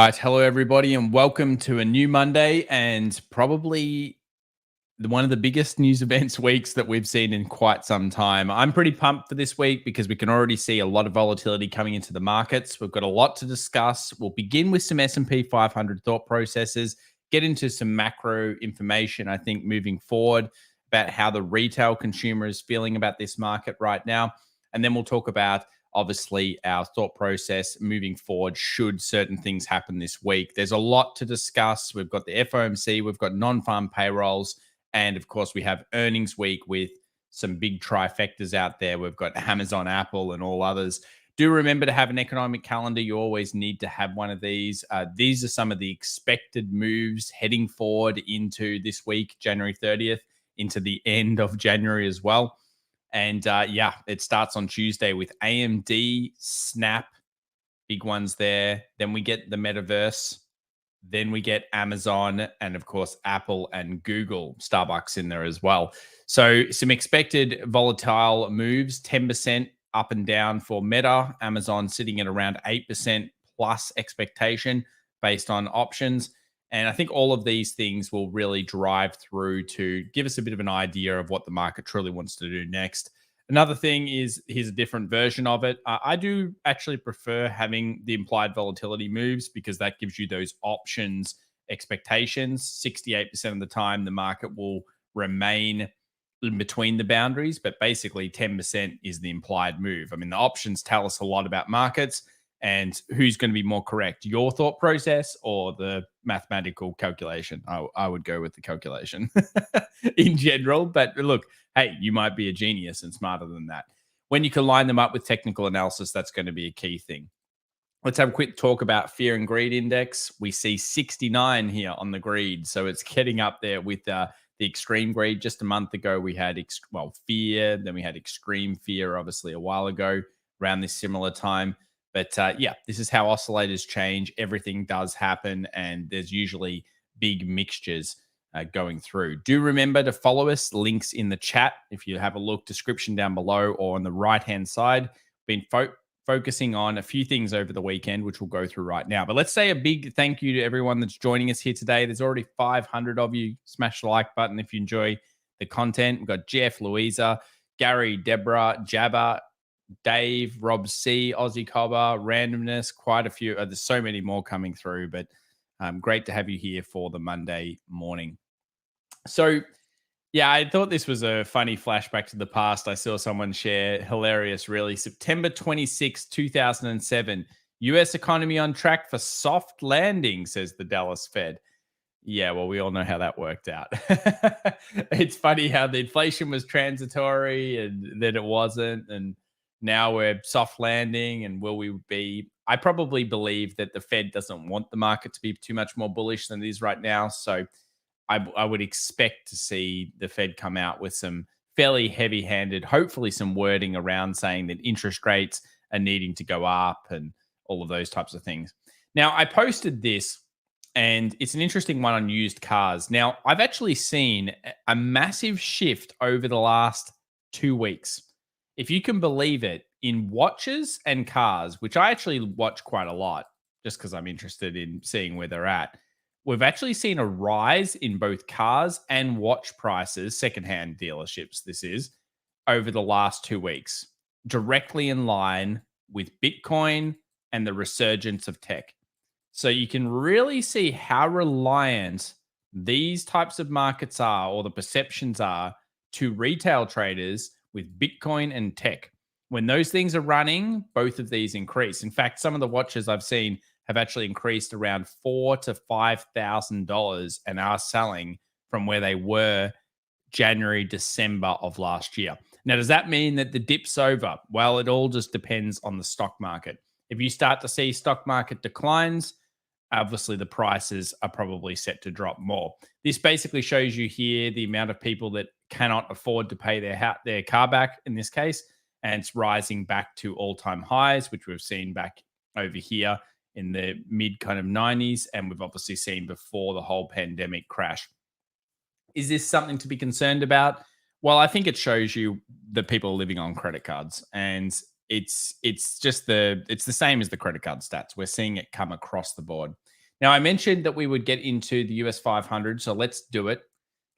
right. Hello, everybody, and welcome to a new Monday and probably one of the biggest news events weeks that we've seen in quite some time. I'm pretty pumped for this week because we can already see a lot of volatility coming into the markets. We've got a lot to discuss. We'll begin with some S&P 500 thought processes, get into some macro information, I think, moving forward about how the retail consumer is feeling about this market right now. And then we'll talk about obviously our thought process moving forward should certain things happen this week. There's a lot to discuss. We've got the FOMC, we've got non-farm payrolls, and of course we have earnings week with some big trifectas out there. We've got Amazon, Apple, and all others. Do remember to have an economic calendar. You always need to have one of these. These are some of the expected moves heading forward into this week, January 30th, into the end of January as well. And yeah, it starts on Tuesday with AMD, Snap, big ones there. Then we get the metaverse. Then we get Amazon and, of course, Apple and Google, Starbucks in there as well. So some expected volatile moves, 10% up and down for Meta. Amazon sitting at around 8% plus expectation based on options. And I think all of these things will really drive through to give us a bit of an idea of what the market truly wants to do next. Another thing is, here's a different version of it. I do actually prefer having the implied volatility moves because that gives you those options expectations. 68% of the time, the market will remain in between the boundaries, but basically 10% is the implied move. I mean, the options tell us a lot about markets and who's going to be more correct, your thought process or the mathematical calculation. I would go with the calculation in general. But look, hey, you might be a genius and smarter than that. When you can line them up with technical analysis, that's going to be a key thing. Let's have a quick talk about fear and greed index. We see 69 here on the greed. So it's getting up there with the extreme greed. Just a month ago, we had, fear. Then we had extreme fear, obviously, a while ago around this similar time. But yeah, this is how oscillators change. Everything does happen, and there's usually big mixtures going through. Do remember to follow us. Links in the chat. If you have a look, description down below or on the right-hand side. Been focusing on a few things over the weekend, which we'll go through right now. But let's say a big thank you to everyone that's joining us here today. There's already 500 of you. Smash the like button if you enjoy the content. We've got Jeff, Louisa, Gary, Deborah, Jabba, Dave, Rob C, Aussie Cobber, Randomness, quite a few. There's so many more coming through, but great to have you here for the Monday morning. So, yeah, I thought this was a funny flashback to the past. I saw someone share, hilarious, really. September 26, 2007, U.S. economy on track for soft landing, says the Dallas Fed. Yeah, well, we all know how that worked out. It's funny how the inflation was transitory and then it wasn't. And now we're soft landing, and will we be? I probably believe that the Fed doesn't want the market to be too much more bullish than it is right now. So I would expect to see the Fed come out with some fairly heavy-handed, hopefully some wording around saying that interest rates are needing to go up and all of those types of things. Now, I posted this, and it's an interesting one on used cars. Now, I've actually seen a massive shift over the last 2 weeks, if you can believe it, in watches and cars, which I actually watch quite a lot just because I'm interested in seeing where they're at. We've actually seen a rise in both cars and watch prices, secondhand dealerships, this is, over the last 2 weeks, directly in line with Bitcoin and the resurgence of tech. So you can really see how reliant these types of markets are, or the perceptions are, to retail traders with Bitcoin and tech. When those things are running, both of these increase. In fact, some of the watches I've seen have actually increased around $4,000 to $5,000 and are selling from where they were January, December of last year. Now, does that mean that the dip's over? Well, it all just depends on the stock market. If you start to see stock market declines, obviously the prices are probably set to drop more. This basically shows you here the amount of people that cannot afford to pay their car back in this case, and it's rising back to all-time highs, which we've seen back over here in the mid kind of 90s, and we've obviously seen before the whole pandemic crash. Is this something to be concerned about? Well, I think it shows you that people are living on credit cards, and it's the same as the credit card stats. We're seeing it come across the board. Now, I mentioned that we would get into the US 500, so let's do it.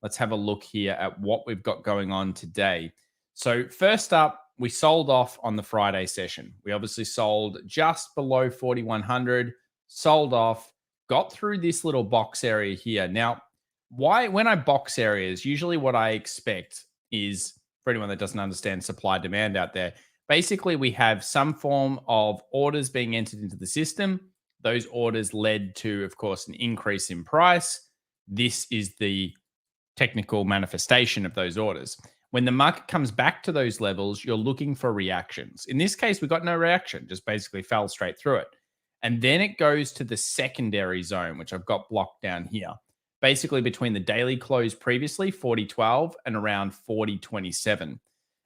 Let's have a look here at what we've got going on today. So, first up, we sold off on the Friday session. We obviously sold just below 4,100, sold off, got through this little box area here. Now, when I box areas, usually what I expect is, for anyone that doesn't understand supply demand out there, basically we have some form of orders being entered into the system. Those orders led to, of course, an increase in price. This is the technical manifestation of those orders. When the market comes back to those levels, you're looking for reactions. In this case, we got no reaction, just basically fell straight through it. And then it goes to the secondary zone, which I've got blocked down here. Basically between the daily close previously, 40.12, and around 40.27.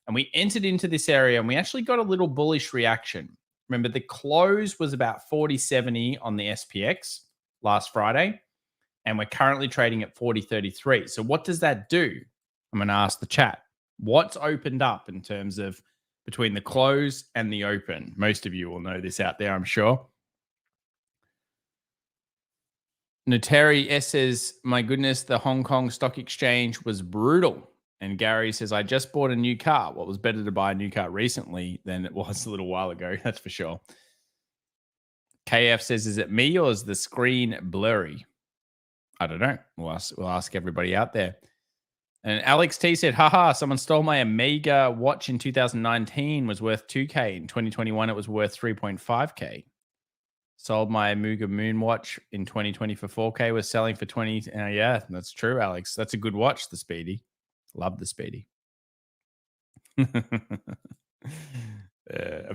And we entered into this area and we actually got a little bullish reaction. Remember, the close was about 40.70 on the SPX last Friday, and we're currently trading at 40.33. So what does that do? I'm going to ask the chat. What's opened up in terms of between the close and the open? Most of you will know this out there, I'm sure. Notary S says, my goodness, the Hong Kong Stock Exchange was brutal. And Gary says, I just bought a new car. What was better to buy a new car recently than it was a little while ago? That's for sure. KF says, is it me or is the screen blurry? I don't know. We'll ask everybody out there. And Alex T said, haha, someone stole my Omega watch in 2019, was worth 2K. In 2021, it was worth 3.5K. Sold my Muga Moon watch in 2020 for 4K, was selling for 20. Yeah, that's true, Alex. That's a good watch, the Speedy. Love the Speedy. A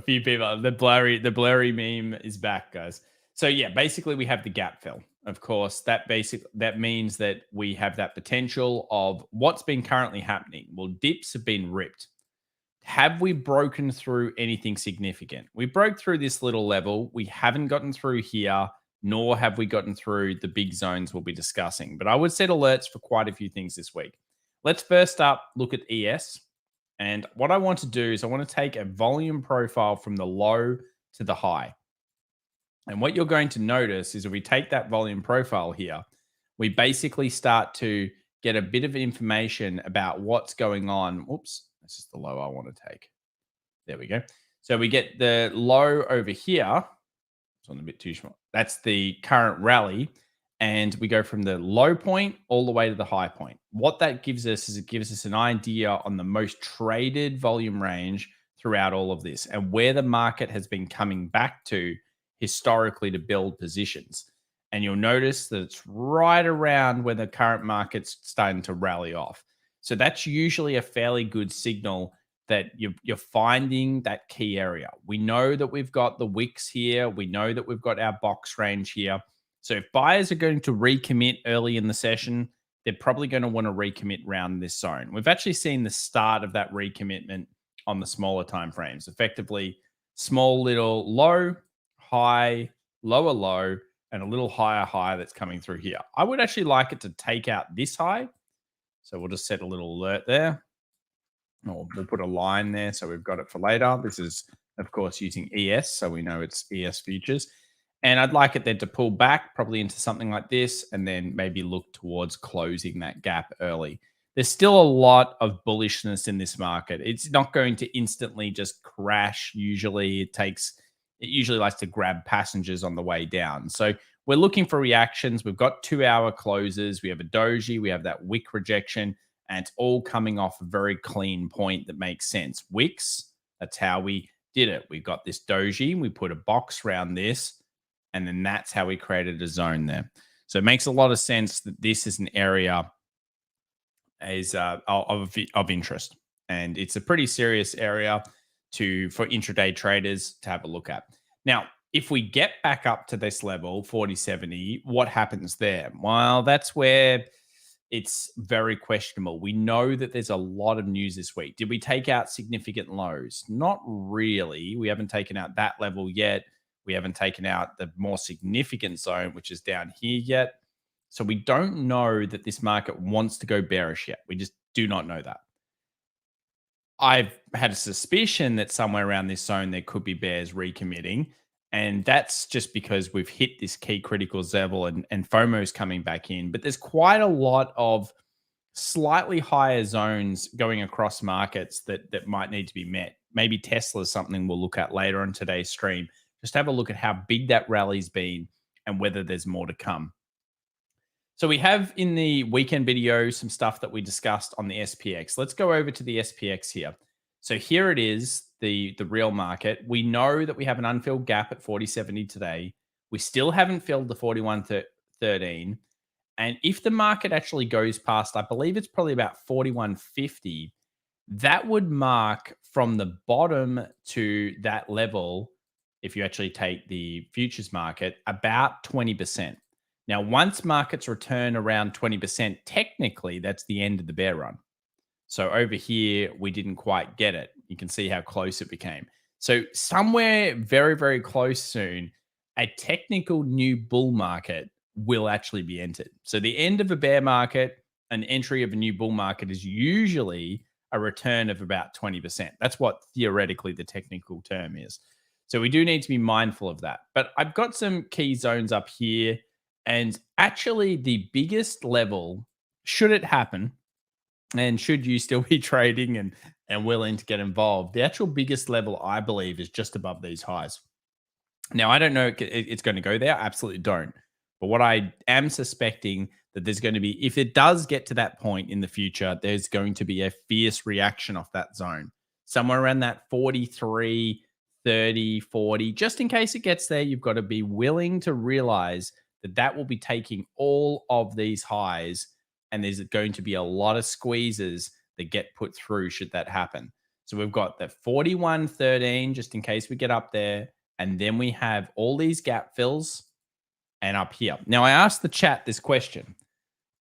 few people, the blurry meme is back, guys. So yeah, basically we have the gap fill. Of course, that means that we have that potential of what's been currently happening. Well, dips have been ripped. Have we broken through anything significant? We broke through this little level. We haven't gotten through here, nor have we gotten through the big zones we'll be discussing. But I would set alerts for quite a few things this week. Let's first up look at ES. And what I want to do is I want to take a volume profile from the low to the high. And what you're going to notice is if we take that volume profile here, we basically start to get a bit of information about what's going on. Oops. This is the low I want to take. There we go. So we get the low over here. It's on a bit too small. That's the current rally. And we go from the low point all the way to the high point. What that gives us is it gives us an idea on the most traded volume range throughout all of this and where the market has been coming back to historically to build positions. And you'll notice that it's right around where the current market's starting to rally off. So that's usually a fairly good signal that you're finding that key area. We know that we've got the wicks here. We know that we've got our box range here. So if buyers are going to recommit early in the session, they're probably going to want to recommit around this zone. We've actually seen the start of that recommitment on the smaller time frames. Effectively, small little low, high, lower low, and a little higher high that's coming through here. I would actually like it to take out this high. So we'll just set a little alert there. Or we'll put a line there so we've got it for later. This is, of course, using ES, so we know it's ES futures. And I'd like it then to pull back probably into something like this and then maybe look towards closing that gap early. There's still a lot of bullishness in this market. It's not going to instantly just crash. Usually it usually likes to grab passengers on the way down. So we're looking for reactions. We've got 2-hour closes. We have a doji. We have that wick rejection. And it's all coming off a very clean point that makes sense. Wicks, that's how we did it. We got this doji. We put a box around this. And then that's how we created a zone there. So it makes a lot of sense that this is an area of interest. And it's a pretty serious area for intraday traders to have a look at. Now, if we get back up to this level, 40.70, what happens there? Well, that's where it's very questionable. We know that there's a lot of news this week. Did we take out significant lows? Not really. We haven't taken out that level yet. We haven't taken out the more significant zone, which is down here yet. So we don't know that this market wants to go bearish yet. We just do not know that. I've had a suspicion that somewhere around this zone, there could be bears recommitting. And that's just because we've hit this key critical level and FOMO is coming back in. But there's quite a lot of slightly higher zones going across markets that might need to be met. Maybe Tesla is something we'll look at later on today's stream. Just have a look at how big that rally's been and whether there's more to come. So we have in the weekend video some stuff that we discussed on the SPX. Let's go over to the SPX here. So here it is, the real market. We know that we have an unfilled gap at 4070 today. We still haven't filled the 4113. And if the market actually goes past, I believe it's probably about 4150, that would mark from the bottom to that level, if you actually take the futures market, about 20%. Now, once markets return around 20%, technically that's the end of the bear run. So over here, we didn't quite get it. You can see how close it became. So somewhere very, very close soon, a technical new bull market will actually be entered. So the end of a bear market, an entry of a new bull market is usually a return of about 20%. That's what theoretically the technical term is. So we do need to be mindful of that. But I've got some key zones up here. And actually the biggest level, should it happen, and should you still be trading and willing to get involved, the actual biggest level, I believe, is just above these highs. Now, I don't know it's going to go there. I absolutely don't. But what I am suspecting that there's going to be, if it does get to that point in the future, there's going to be a fierce reaction off that zone. Somewhere around that 43, 30, 40. Just in case it gets there, you've got to be willing to realize that that will be taking all of these highs, and there's going to be a lot of squeezes that get put through should that happen. So we've got the 41.13 just in case we get up there, and then we have all these gap fills and up here. Now, I asked the chat this question.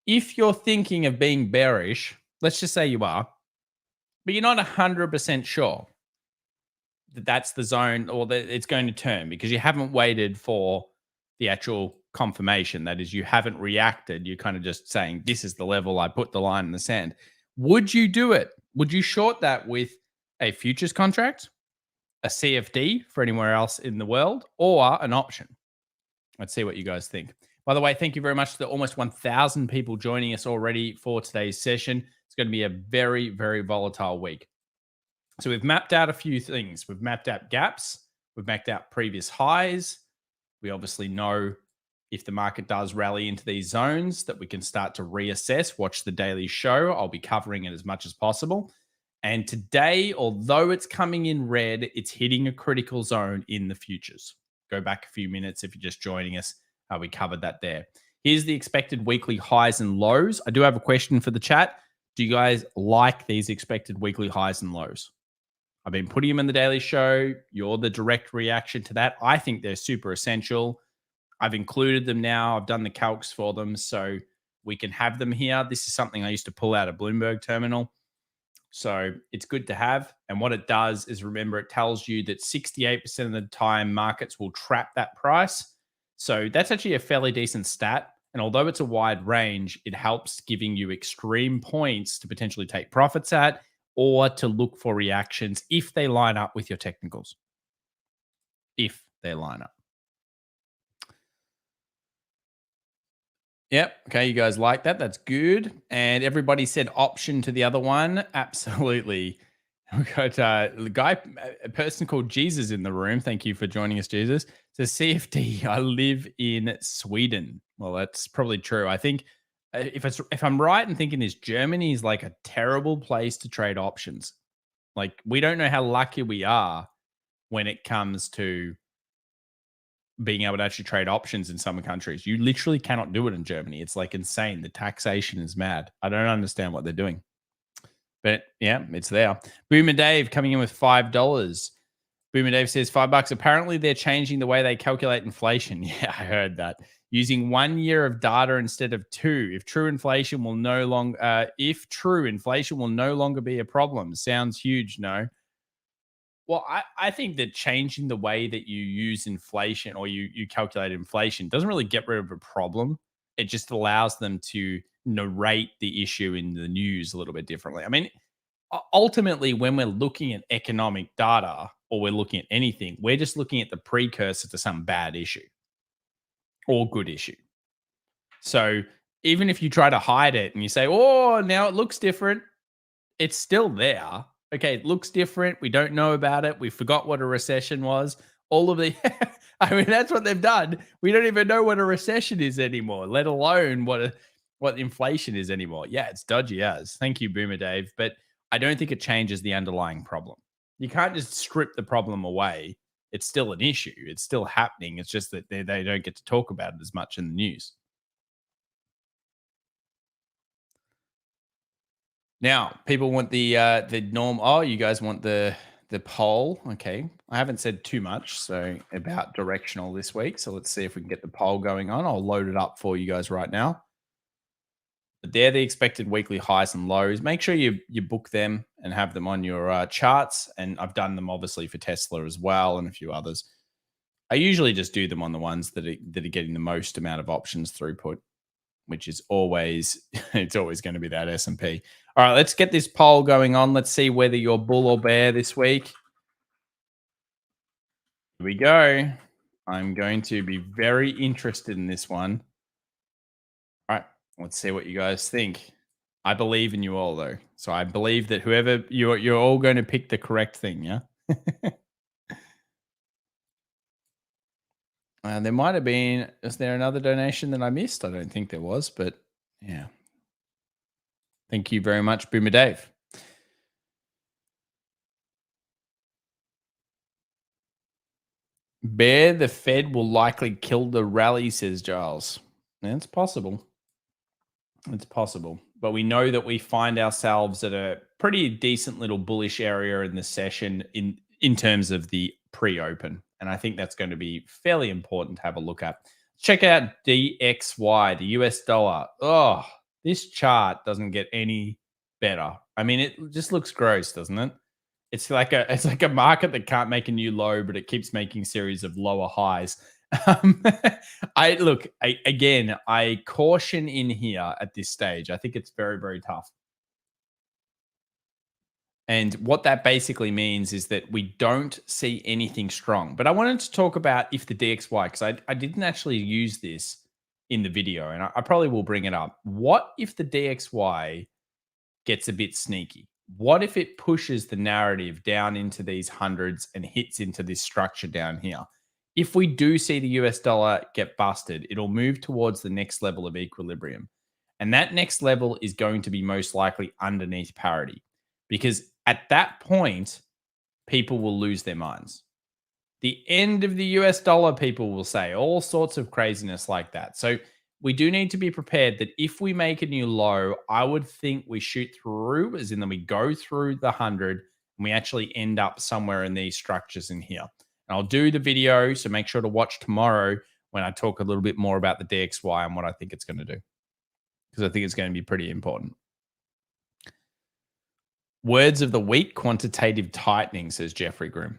If you're thinking of being bearish, let's just say you are, but you're not 100% sure that that's the zone or that it's going to turn because you haven't waited for the actual confirmation. That is, you haven't reacted. You're kind of just saying, this is the level, I put the line in the sand. Would you do it? Would you short that with a futures contract, a CFD for anywhere else in the world, or an option? Let's see what you guys think. By the way, thank you very much to the almost 1,000 people joining us already for today's session. It's going to be a very, very volatile week. So we've mapped out a few things. We've mapped out gaps. We've mapped out previous highs. We obviously know if the market does rally into these zones that we can start to reassess. Watch the daily show. I'll be covering it as much as possible. And today, although it's coming in red, it's hitting a critical zone in the futures. Go back a few minutes if you're just joining us. We covered that there. Here's the expected weekly highs and lows. I do have a question for the chat. Do you guys like these expected weekly highs and lows? I've been putting them in the daily show. You're the direct reaction to that. I think they're super essential. I've included them now. I've done the calcs for them so we can have them here. This is something I used to pull out of Bloomberg terminal. So it's good to have. And what it does is, remember, it tells you that 68% of the time markets will trap that price. So that's actually a fairly decent stat. And although it's a wide range, it helps giving you extreme points to potentially take profits at or to look for reactions if they line up with your technicals. If they line up. Yep. Okay. You guys like that? That's good. And everybody said option to the other one. Absolutely. We've got a person called Jesus in the room. Thank you for joining us, Jesus. So CFD, I live in Sweden. Well, that's probably true. I think if I'm right in thinking this, Germany is like a terrible place to trade options. Like, we don't know how lucky we are when it comes to being able to actually trade options in some countries. You literally cannot do it in Germany. It's like insane. The taxation is mad. I don't understand what they're doing. But yeah, it's there. Boomer Dave coming in with $5. Boomer Dave says $5. Apparently they're changing the way they calculate inflation. Yeah, I heard that. Using 1 year of data instead of 2. If true inflation will no longer be a problem. Sounds huge, no? Well, I think that changing the way that you use inflation or you calculate inflation doesn't really get rid of a problem. It just allows them to narrate the issue in the news a little bit differently. I mean, ultimately, when we're looking at economic data, or we're looking at anything. We're just looking at the precursor to some bad issue or good issue. So even if you try to hide it and you say, oh, now it looks different, it's still there. Okay, it looks different. We don't know about it. We forgot what a recession was. All of the, I mean, that's what they've done. We don't even know what a recession is anymore, let alone what inflation is anymore. Yeah, it's dodgy as. Thank you, Boomer Dave. But I don't think it changes the underlying problem. You can't just strip the problem away. It's still an issue. It's still happening. It's just that they don't get to talk about it as much in the news. Now, people want the norm. Oh, you guys want the poll? Okay, I haven't said too much so about directional this week. So let's see if we can get the poll going on. I'll load it up for you guys right now. But they're the expected weekly highs and lows. Make sure you book them and have them on your charts. And I've done them obviously for Tesla as well and a few others. I usually just do them on the ones that are getting the most amount of options throughput, which is always it's always going to be that S&P. All right, let's get this poll going on. Let's see whether you're bull or bear this week. Here we go. I'm going to be very interested in this one. All right, let's see what you guys think. I believe in you all, though. So I believe that whoever you're all going to pick the correct thing, yeah? There might have been, is there another donation that I missed? I don't think there was, but yeah. Thank you very much, Boomer Dave. Bear, the Fed will likely kill the rally, says Giles. It's possible. It's possible. But we know that we find ourselves at a pretty decent little bullish area in the session in terms of the pre-open. And I think that's going to be fairly important to have a look at. Check out DXY, the US dollar. Oh, this chart doesn't get any better. I mean, it just looks gross, doesn't it? It's like a market that can't make a new low, but it keeps making series of lower highs. Um, I caution in here at this stage. I think it's very, very tough. And what that basically means is that we don't see anything strong. But I wanted to talk about if the DXY, because I didn't actually use this in the video, and I probably will bring it up. What if the DXY gets a bit sneaky? What if it pushes the narrative down into these hundreds and hits into this structure down here? If we do see the US dollar get busted, it'll move towards the next level of equilibrium. And that next level is going to be most likely underneath parity, because at that point, people will lose their minds. The end of the US dollar, people will say all sorts of craziness like that. So we do need to be prepared that if we make a new low, I would think we shoot through, as in that we go through the 100 and we actually end up somewhere in these structures in here. And I'll do the video, so make sure to watch tomorrow when I talk a little bit more about the DXY and what I think it's going to do, because I think it's going to be pretty important. Words of the week, quantitative tightening, says Jeffrey Grimm.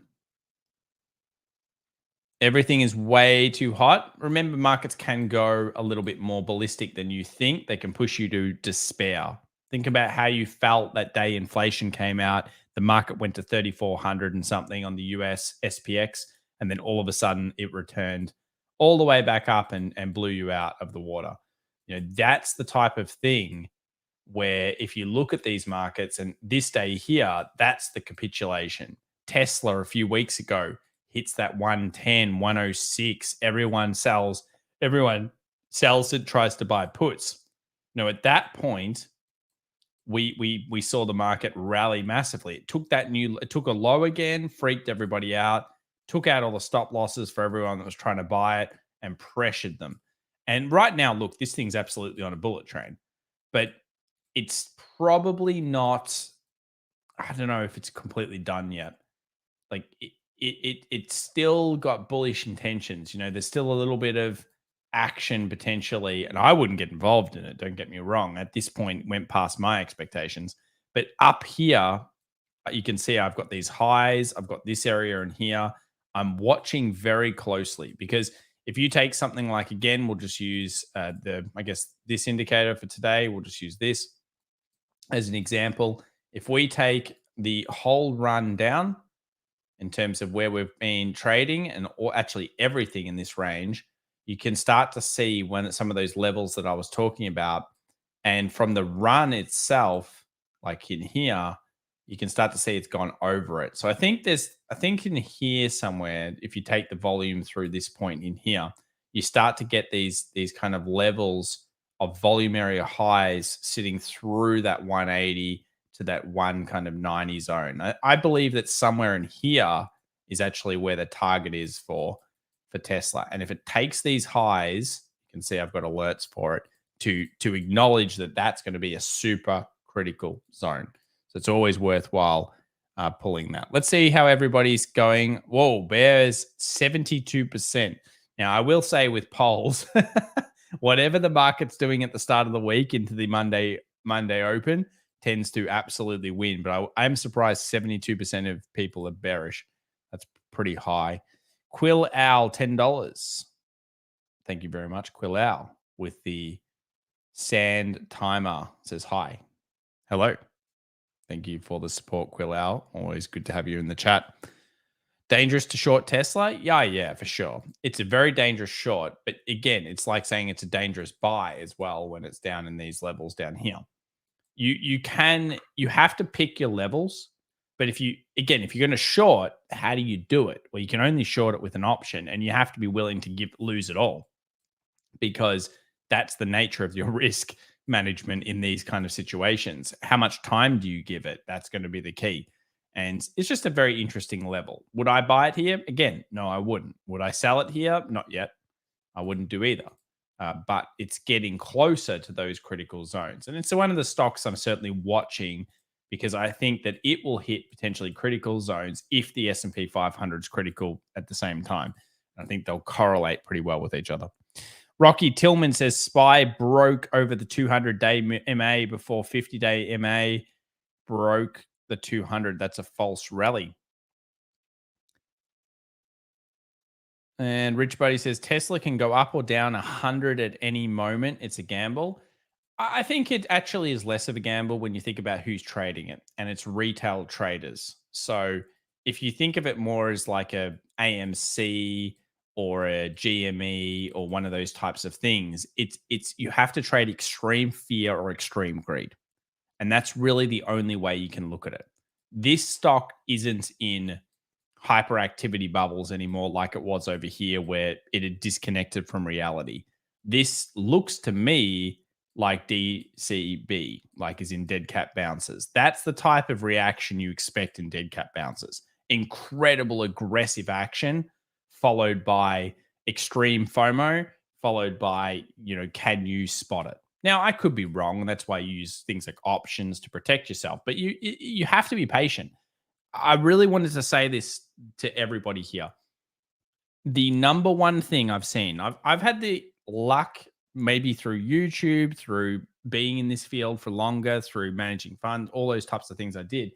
Everything is way too hot. Remember, markets can go a little bit more ballistic than you think. They can push you to despair. Think about how you felt that day inflation came out. The market went to 3,400 and something on the US SPX. And then all of a sudden it returned all the way back up and blew you out of the water. You know, that's the type of thing where if you look at these markets and this day here, that's the capitulation. Tesla a few weeks ago hits that 110, 106. Everyone sells and tries to buy puts. Now, at that point, we saw the market rally massively. It took a low again, freaked everybody out, took out all the stop losses for everyone that was trying to buy it and pressured them. And right now, look, this thing's absolutely on a bullet train, but it's probably not, I don't know if it's completely done yet. Like it's still got bullish intentions. You know, there's still a little bit of action potentially, and I wouldn't get involved in it. Don't get me wrong. At this point, it went past my expectations. But up here, you can see I've got these highs. I've got this area in here. I'm watching very closely, because if you take something like, again, we'll just use this indicator for today. We'll just use this as an example. If we take the whole run down, in terms of where we've been trading and or actually everything in this range, you can start to see when it's some of those levels that I was talking about. And from the run itself, like in here, you can start to see it's gone over it. So I think in here somewhere, if you take the volume through this point in here, you start to get these kind of levels of volume area highs sitting through that 180 to that one kind of 90 zone. I believe that somewhere in here is actually where the target is for Tesla. And if it takes these highs, you can see I've got alerts for it to acknowledge that that's going to be a super critical zone. So it's always worthwhile pulling that. Let's see how everybody's going. Whoa, Bears 72%. Now, I will say with polls, whatever the market's doing at the start of the week into the Monday open tends to absolutely win. But I'm surprised 72% of people are bearish. That's pretty high. Quill Owl, $10. Thank you very much, Quill Owl, with the sand timer. Says hi. Hello. Thank you for the support, Quill Owl. Always good to have you in the chat. Dangerous to short Tesla? Yeah, for sure. It's a very dangerous short, but again, it's like saying it's a dangerous buy as well when it's down in these levels down here. You have to pick your levels, but if you're going to short, how do you do it? Well, you can only short it with an option, and you have to be willing to lose it all, because that's the nature of your risk management in these kind of situations. How much time do you give it? That's going to be the key. And it's just a very interesting level. Would I buy it here? Again, no, I wouldn't. Would I sell it here? Not yet. I wouldn't do either. But it's getting closer to those critical zones. And it's one of the stocks I'm certainly watching, because I think that it will hit potentially critical zones if the S&P 500 is critical at the same time. I think they'll correlate pretty well with each other. Rocky Tillman says SPY broke over the 200-day MA before 50-day MA broke the 200. That's a false rally. And Rich Buddy says Tesla can go up or down 100 at any moment. It's a gamble. I think it actually is less of a gamble when you think about who's trading it, and it's retail traders. So if you think of it more as like a AMC or a GME or one of those types of things, it's you have to trade extreme fear or extreme greed. And that's really the only way you can look at it. This stock isn't in hyperactivity bubbles anymore like it was over here, where it had disconnected from reality. This looks to me like DCB, like is in dead cat bounces. That's the type of reaction you expect in dead cat bounces. Incredible aggressive action followed by extreme FOMO, followed by, can you spot it? Now, I could be wrong, and that's why you use things like options to protect yourself, but you have to be patient. I really wanted to say this to everybody here. The number one thing I've seen, I've had the luck, maybe through YouTube, through being in this field for longer, through managing funds, all those types of things I did,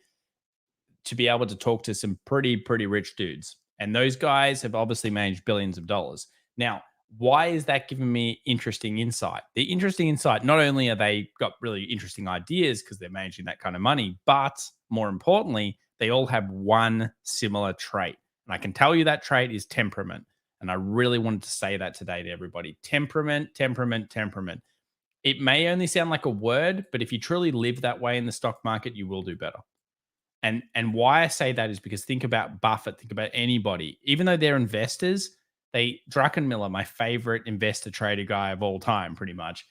to be able to talk to some pretty rich dudes. And those guys have obviously managed billions of dollars. Now, why is that giving me interesting insight? The interesting insight, not only are they got really interesting ideas because they're managing that kind of money, but more importantly, they all have one similar trait. And I can tell you that trait is temperament. And I really wanted to say that today to everybody. Temperament. It may only sound like a word, but if you truly live that way in the stock market, you will do better. And why I say that is because think about Buffett, think about anybody. Even though they're investors, Druckenmiller, my favorite investor trader guy of all time, pretty much,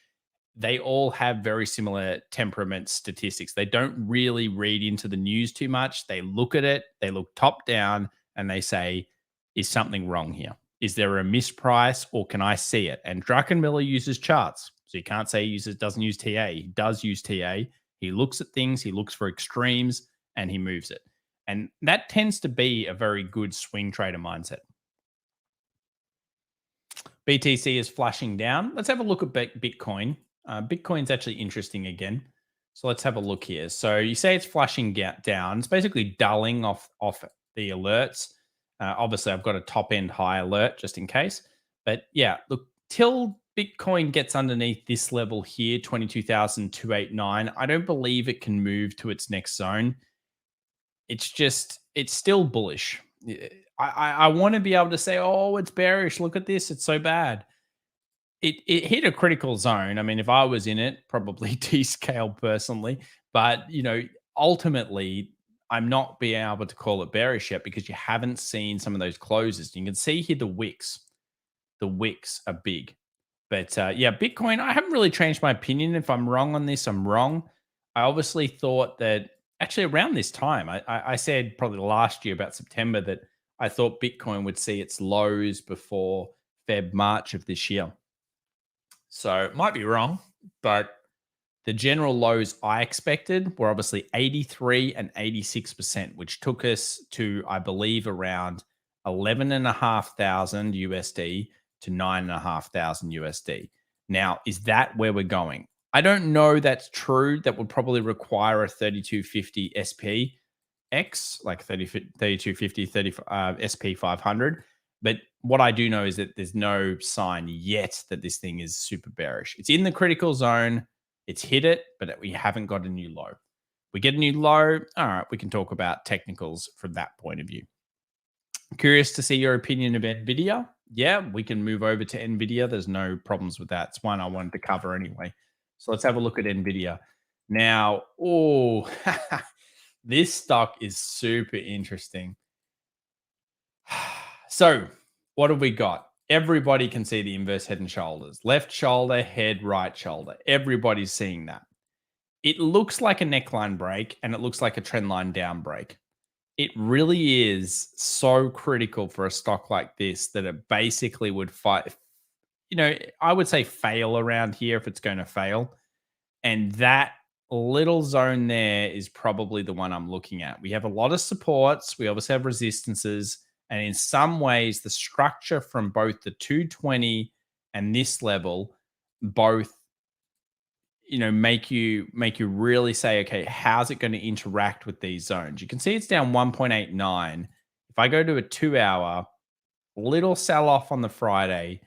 they all have very similar temperament statistics. They don't really read into the news too much. They look at it, they look top down, and they say, is something wrong here? Is there a misprice, or can I see it? And Druckenmiller uses charts. So you can't say he doesn't use TA. He does use TA. He looks at things, he looks for extremes, and he moves it. And that tends to be a very good swing trader mindset. BTC is flashing down. Let's have a look at Bitcoin. Bitcoin's actually interesting again. So let's have a look here. So you say it's flashing down. It's basically dulling off the alerts. Obviously, I've got a top end high alert just in case. But yeah, look, till Bitcoin gets underneath this level here, 22,289, I don't believe it can move to its next zone. It's still bullish. I want to be able to say, oh, it's bearish. Look at this. It's so bad. It hit a critical zone. I mean, if I was in it, probably T-scale personally. But, ultimately, I'm not being able to call it bearish yet because you haven't seen some of those closes. You can see here the wicks. The wicks are big. But yeah, Bitcoin, I haven't really changed my opinion. If I'm wrong on this, I'm wrong. I obviously thought that actually around this time, I said probably last year about September that I thought Bitcoin would see its lows before Feb, March of this year. So might be wrong, but the general lows I expected were obviously 83 and 86%, which took us to, I believe, around 11,500 USD to 9,500 USD. Now, is that where we're going? I don't know that's true. That would probably require a 3250 SPX, like 3250, SP 500. But what I do know is that there's no sign yet that this thing is super bearish. It's in the critical zone. It's hit it, but we haven't got a new low. We get a new low. All right, we can talk about technicals from that point of view. Curious to see your opinion of NVIDIA. Yeah, we can move over to NVIDIA. There's no problems with that. It's one I wanted to cover anyway. So let's have a look at NVIDIA. Now, oh, this stock is super interesting. So, what have we got? Everybody can see the inverse head and shoulders. Left shoulder, head, right shoulder. Everybody's seeing that. It looks like a neckline break and it looks like a trend line down break. It really is so critical for a stock like this that it basically would fight. I would say fail around here if it's going to fail. And that little zone there is probably the one I'm looking at. We have a lot of supports. We obviously have resistances. And in some ways, the structure from both the 220 and this level both, make you really say, okay, how's it going to interact with these zones? You can see it's down 1.89. If I go to a 2-hour, little sell off on the Friday,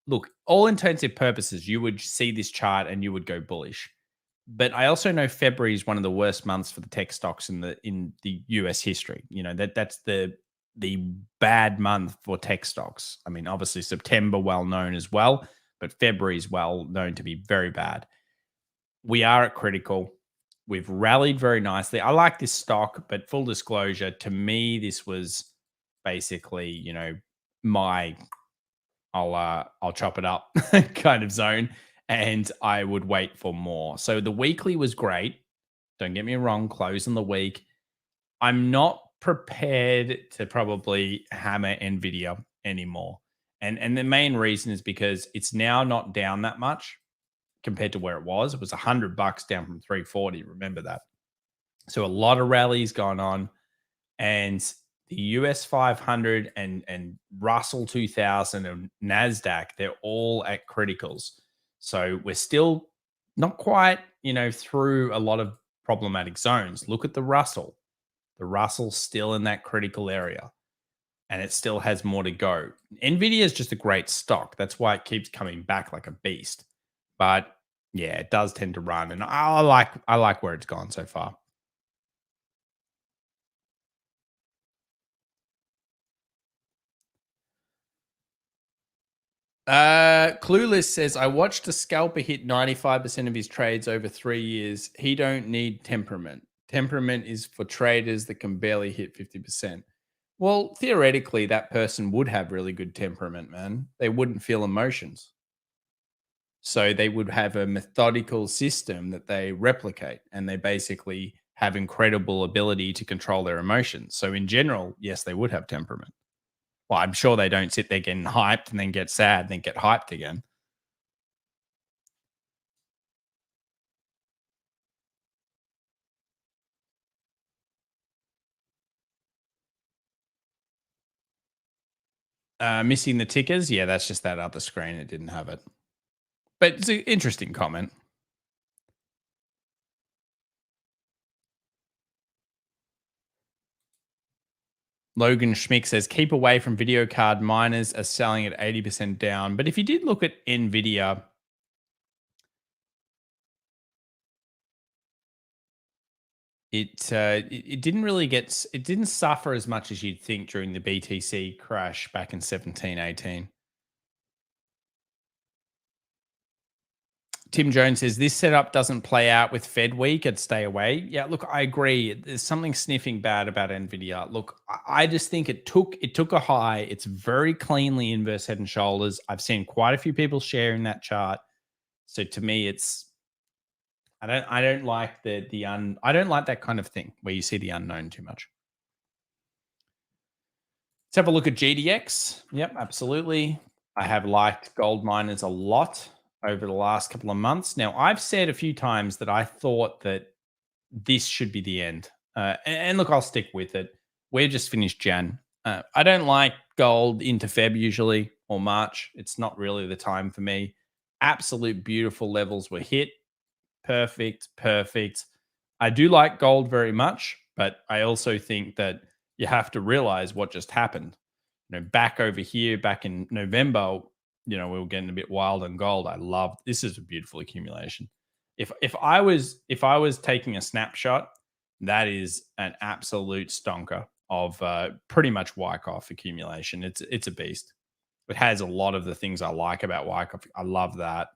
look, all intensive purposes, you would see this chart and you would go bullish. But I also know February is one of the worst months for the tech stocks in the US history. That's the bad month for tech stocks. I mean, obviously September well known as well, but February is well known to be very bad. We are at critical. We've rallied very nicely. I like this stock, but full disclosure, to me, this was basically, my I'll chop it up kind of zone, and I would wait for more. So the weekly was great. Don't get me wrong, close in the week. I'm not prepared to probably hammer Nvidia anymore. And the main reason is because it's now not down that much compared to where it was. It was $100 down from 340. Remember that. So a lot of rallies going on, and the US 500 and Russell 2000 and Nasdaq, they're all at criticals. So we're still not quite, through a lot of problematic zones. Look at the Russell. The Russell's still in that critical area, and it still has more to go. Nvidia is just a great stock. That's why it keeps coming back like a beast. But yeah, it does tend to run, and I like where it's gone so far. Clueless says, I watched a scalper hit 95% of his trades over 3 years. He don't need temperament. Temperament is for traders that can barely hit 50%. Well, theoretically, that person would have really good temperament, man. They wouldn't feel emotions. So they would have a methodical system that they replicate, and they basically have incredible ability to control their emotions. So in general, yes, they would have temperament. Well, I'm sure they don't sit there getting hyped and then get sad and then get hyped again. Missing the tickers. Yeah, that's just that other screen. It didn't have it. But it's an interesting comment. Logan Schmick says, keep away from video card miners are selling at 80% down. But if you did look at NVIDIA, It didn't really it didn't suffer as much as you'd think during the BTC crash back in 17, 18. Tim Jones says this setup doesn't play out with Fed week. I'd stay away. Yeah, look, I agree. There's something sniffing bad about Nvidia. Look, I just think it took a high. It's very cleanly inverse head and shoulders. I've seen quite a few people sharing that chart. So to me, it's I don't like I don't like that kind of thing where you see the unknown too much. Let's have a look at GDX. Yep, absolutely. I have liked gold miners a lot over the last couple of months. Now, I've said a few times that I thought that this should be the end. And look, I'll stick with it. We're just finished Jan. I don't like gold into Feb usually or March. It's not really the time for me. Absolute beautiful levels were hit. Perfect, perfect. I do like gold very much, but I also think that you have to realize what just happened. Back over here, back in November, we were getting a bit wild on gold. I love this is a beautiful accumulation. If I was taking a snapshot, that is an absolute stonker of pretty much Wyckoff accumulation. It's a beast. It has a lot of the things I like about Wyckoff. I love that.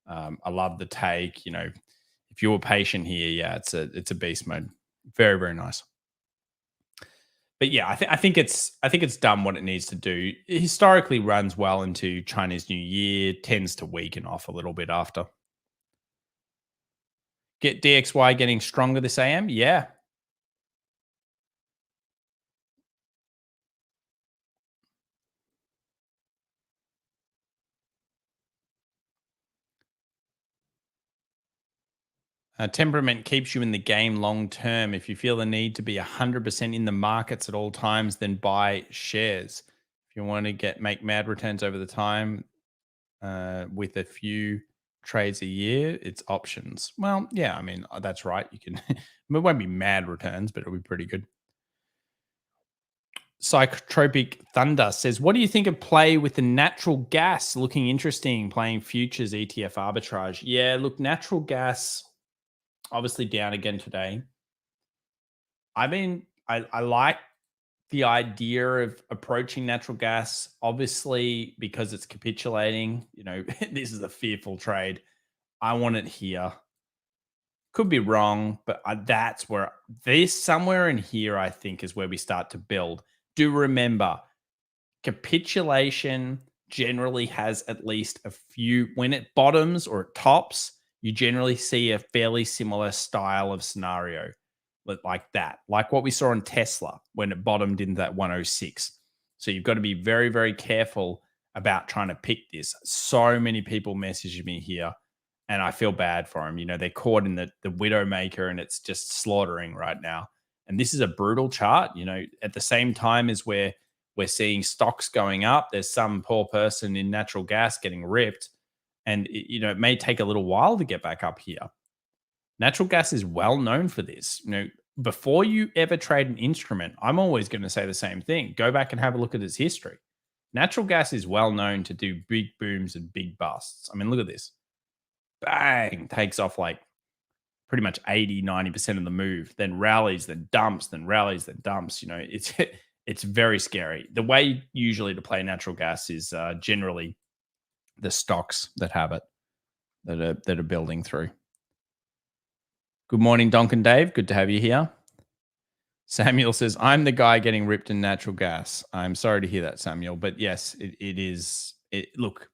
I love the take. If you were patient here, yeah, it's a beast mode. Very, very nice. But yeah, I think it's done what it needs to do. It historically runs well into Chinese New Year, tends to weaken off a little bit after. Get DXY getting stronger this AM? Yeah. Temperament keeps you in the game long term. If you feel the need to be 100% in the markets at all times, then buy shares. If you want to make mad returns over the time with a few trades a year, it's options. Well, yeah, I mean, that's right. You can, it won't be mad returns, but it'll be pretty good. Psychotropic Thunder says, what do you think of play with the natural gas looking interesting, playing futures ETF arbitrage? Yeah, look, natural gas obviously down again today. I like the idea of approaching natural gas, obviously, because it's capitulating. This is a fearful trade. I want it here. Could be wrong, but that's where this somewhere in here, I think, is where we start to build. Do remember, capitulation generally has at least a few, when it bottoms or it tops, you generally see a fairly similar style of scenario like that, like what we saw in Tesla when it bottomed in that 106. So you've got to be very, very careful about trying to pick this. So many people message me here and I feel bad for them. They're caught in the Widowmaker and it's just slaughtering right now. And this is a brutal chart, at the same time as we're seeing stocks going up. There's some poor person in natural gas getting ripped. And, it may take a little while to get back up here. Natural gas is well known for this. Before you ever trade an instrument, I'm always going to say the same thing. Go back and have a look at its history. Natural gas is well known to do big booms and big busts. I mean, look at this. Bang, takes off like pretty much 80-90% of the move, then rallies, then dumps, then rallies, then dumps. It's very scary. The way usually to play natural gas is generally the stocks that have it, that are building through. Good morning, Donkin Dave. Good to have you here. Samuel says, I'm the guy getting ripped in natural gas. I'm sorry to hear that, Samuel. But yes, it is. Look,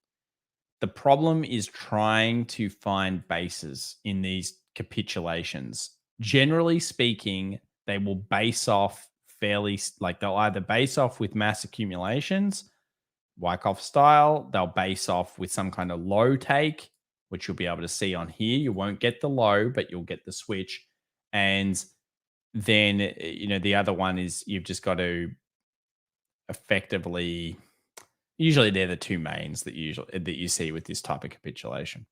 the problem is trying to find bases in these capitulations. Generally speaking, they will base off they'll either base off with mass accumulations, Wyckoff style. They'll base off with some kind of low take, which you'll be able to see on here. You won't get the low, but you'll get the switch. And then, the other one is you've just got to effectively, usually they're the two mains that you see with this type of capitulation.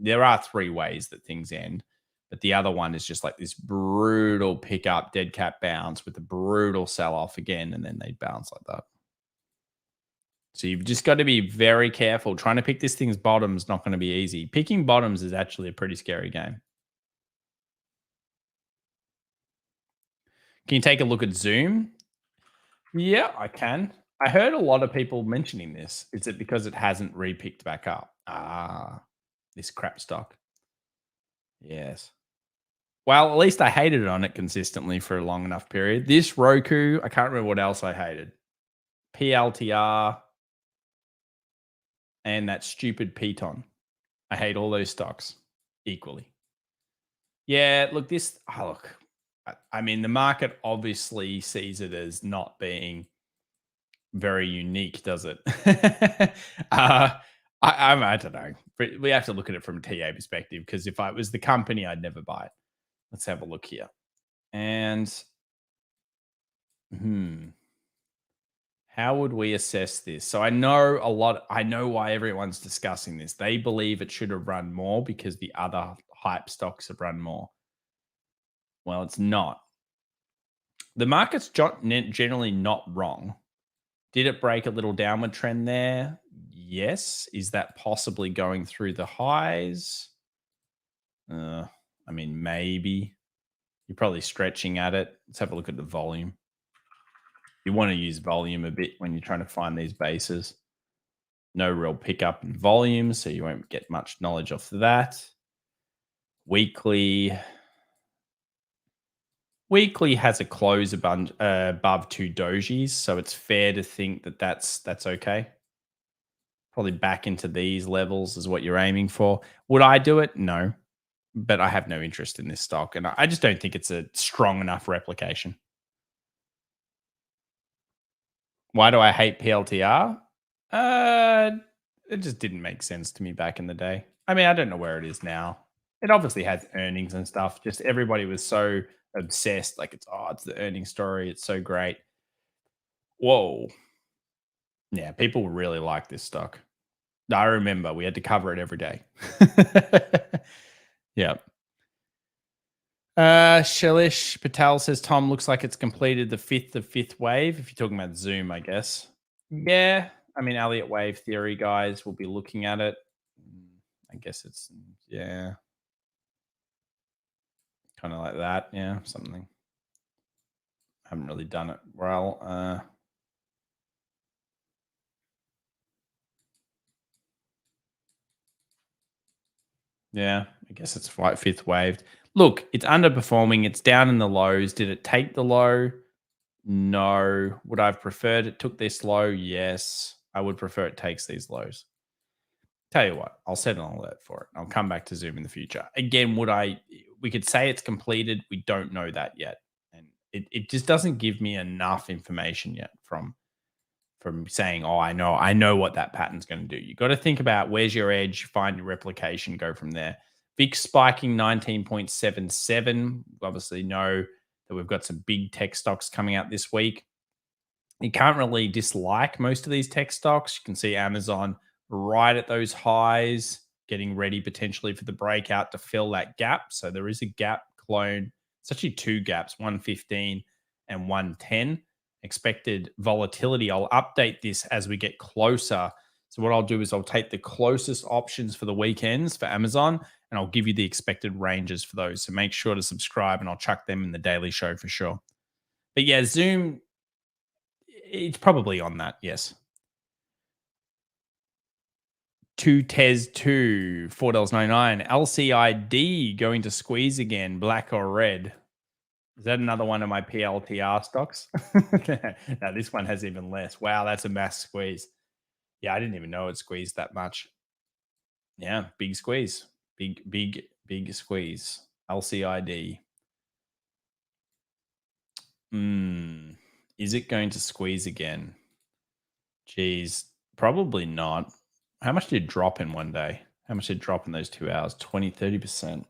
There are three ways that things end, but the other one is just like this brutal pickup, dead cat bounce with a brutal sell off again, and then they bounce like that. So you've just got to be very careful. Trying to pick this thing's bottom is not going to be easy. Picking bottoms is actually a pretty scary game. Can you take a look at Zoom? Yeah, I can. I heard a lot of people mentioning this. Is it because it hasn't repicked back up? Ah, this crap stock. Yes. Well, at least I hated on it consistently for a long enough period. This Roku, I can't remember what else I hated. PLTR and that stupid Piton. I hate all those stocks equally. Yeah, look, look. I mean, the market obviously sees it as not being very unique, does it? I don't know. We have to look at it from a TA perspective because if I was the company, I'd never buy it. Let's have a look here. And how would we assess this? So I know why everyone's discussing this. They believe it should have run more because the other hype stocks have run more. Well, it's not. The market's generally not wrong. Did it break a little downward trend there? Yes. Is that possibly going through the highs? I mean, maybe. You're probably stretching at it. Let's have a look at the volume. You want to use volume a bit when you're trying to find these bases. No real pickup in volume, so you won't get much knowledge off of that. Weekly has a close above 2 dojis, so it's fair to think that that's okay. Probably back into these levels is what you're aiming for. Would I do it? No, but I have no interest in this stock, and I just don't think it's a strong enough replication. Why do I hate PLTR? It just didn't make sense to me back in the day. I mean, I don't know where it is now. It obviously has earnings and stuff. Just everybody was so obsessed, like it's the earnings story. It's so great. Whoa. Yeah, people really like this stock. I remember we had to cover it every day. Yeah. Shailesh Patel says Tom looks like it's completed the fifth wave. If you're talking about Zoom, I guess. Yeah. I mean, Elliott wave theory guys will be looking at it. I guess it's yeah. Kind of like that. Yeah. Something. Haven't really done it well. Yeah, I guess it's fifth waved. Look, it's underperforming. It's down in the lows. Did it take the low? No. Would I have preferred it took this low? Yes. I would prefer it takes these lows. Tell you what, I'll set an alert for it. I'll come back to Zoom in the future. Again, we could say it's completed. We don't know that yet. And it just doesn't give me enough information yet from saying, oh, I know what that pattern's going to do. You got to think about where's your edge, find your replication, go from there. VIX spiking 19.77. Obviously know that we've got some big tech stocks coming out this week. You can't really dislike most of these tech stocks. You can see Amazon right at those highs, getting ready potentially for the breakout to fill that gap. So there is a gap clone. It's actually two gaps, 115 and 110. Expected volatility. I'll update this as we get closer. So what I'll do is I'll take the closest options for the weekends for Amazon and I'll give you the expected ranges for those. So make sure to subscribe and I'll chuck them in the daily show for sure. But yeah, Zoom, it's probably on that. Yes. 2 TES2, $4.99. LCID going to squeeze again, black or red. Is that another one of my PLTR stocks? No, this one has even less. Wow, that's a mass squeeze. Yeah, I didn't even know it squeezed that much. Yeah, big squeeze. Big squeeze. LCID. Is it going to squeeze again? Geez, probably not. How much did it drop in one day? How much did it drop in those 2 hours? 20, 30%.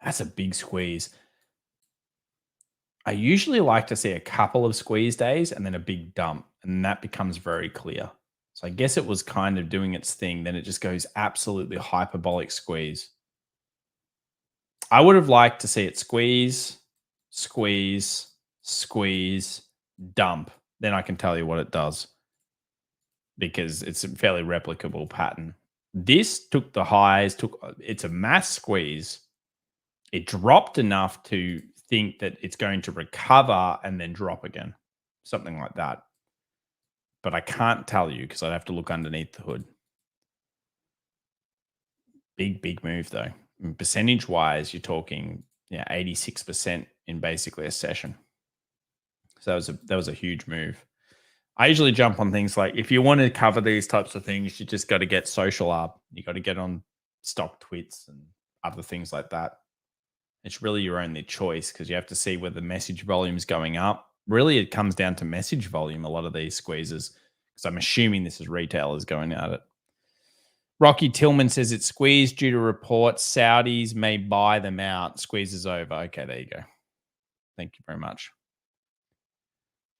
That's a big squeeze. I usually like to see a couple of squeeze days and then a big dump, and that becomes very clear. So I guess it was kind of doing its thing. Then it just goes absolutely hyperbolic squeeze. I would have liked to see it squeeze, squeeze, squeeze, dump. Then I can tell you what it does because it's a fairly replicable pattern. This took the highs, it's a mass squeeze. it dropped enough to think that it's going to recover and then drop again, something like that. But I can't tell you because I'd have to look underneath the hood. Big move though. Percentage wise, you're talking 86% in basically a session. So that was a huge move. I usually jump on things like, if you want to cover these types of things, you just got to get social up. You got to get on stock twits and other things like that. It's really your only choice because you have to see where the message volume is going up. Really, it comes down to message volume, a lot of these squeezes, because I'm assuming this is retailers going at it. Rocky Tillman says it's squeezed due to reports Saudis may buy them out. Squeezes over. Okay, there you go. Thank you very much.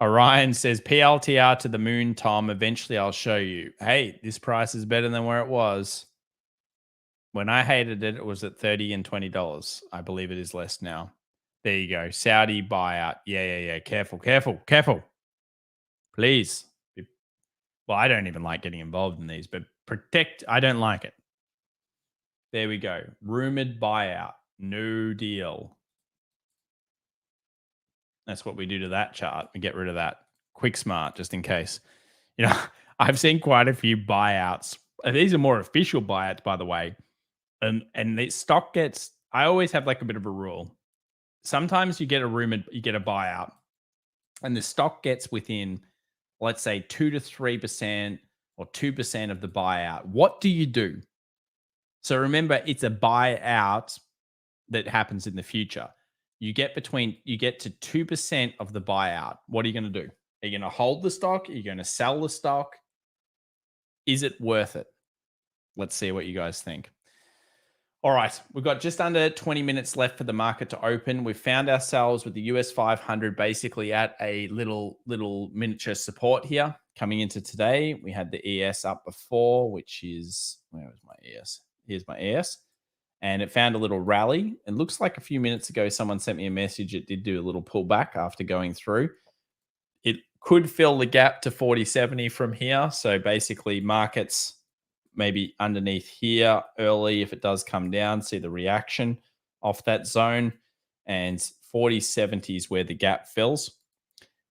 Orion says PLTR to the moon, Tom. Eventually I'll show you. Hey, this price is better than where it was. When I hated it, it was at $30 and $20. I believe it is less now. There you go. Saudi buyout. Yeah. Careful. Please. Well, I don't even like getting involved in these, but protect. I don't like it. There we go. Rumored buyout. No deal. That's what we do to that chart. We get rid of that. Quick smart, just in case. I've seen quite a few buyouts. These are more official buyouts, by the way. And the stock gets, I always have like a bit of a rule. Sometimes you get a buyout, and the stock gets within, let's say, 2 to 3% or 2% of the buyout. What do you do? So remember, it's a buyout that happens in the future. You get to 2% of the buyout. What are you going to do? Are you going to hold the stock? Are you going to sell the stock? Is it worth it? Let's see what you guys think. All right, we've got just under 20 minutes left for the market to open. We've found ourselves with the US 500 basically at a little miniature support here coming into today. We had the ES up before, which is, where was my ES? Here's my ES. And it found a little rally. It looks like a few minutes ago, someone sent me a message. It did do a little pullback after going through. It could fill the gap to 40.70 from here. So basically markets maybe underneath here early. If it does come down, see the reaction off that zone, and 40.70 is where the gap fills.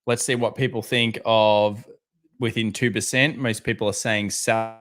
Let's see what people think of within 2%. Most people are saying sell.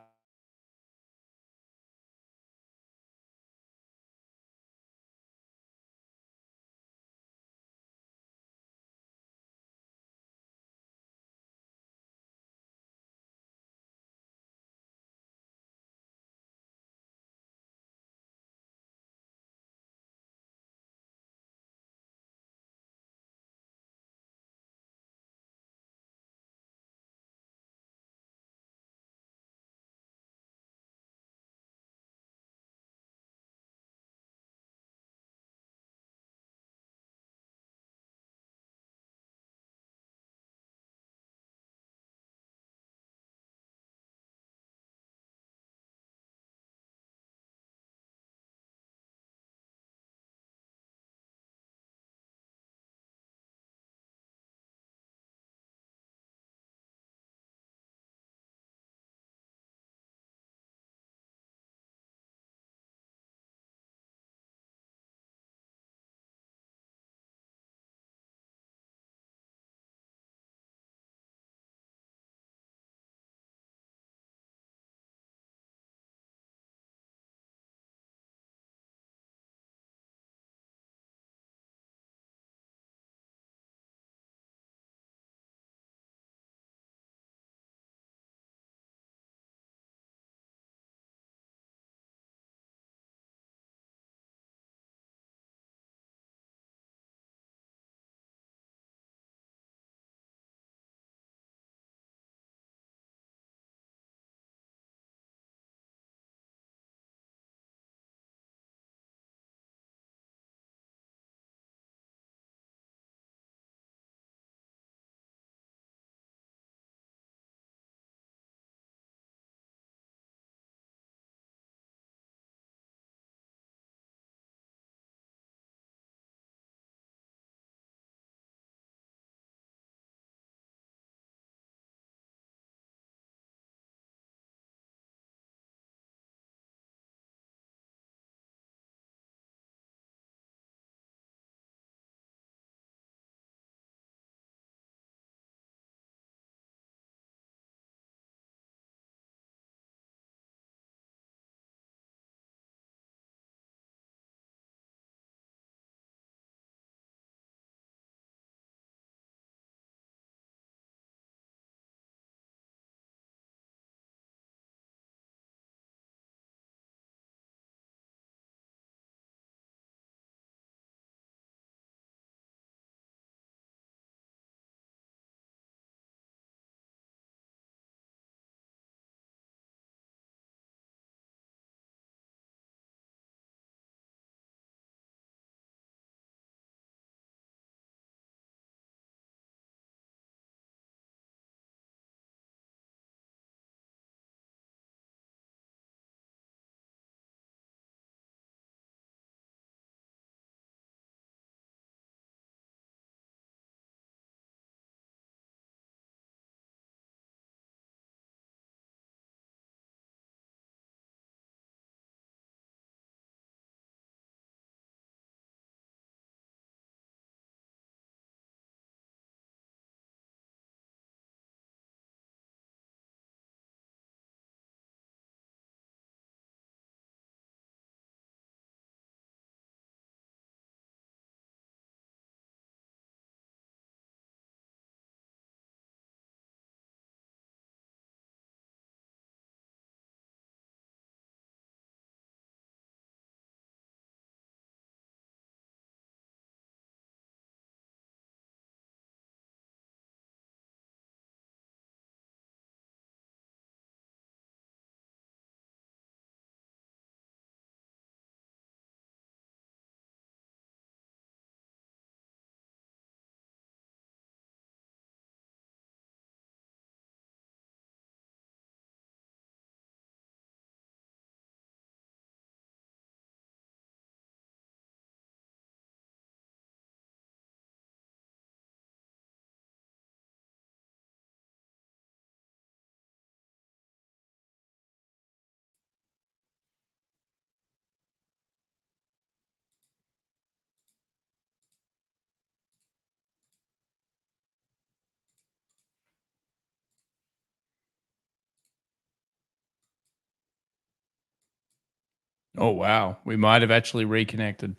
Oh, wow. We might have actually reconnected.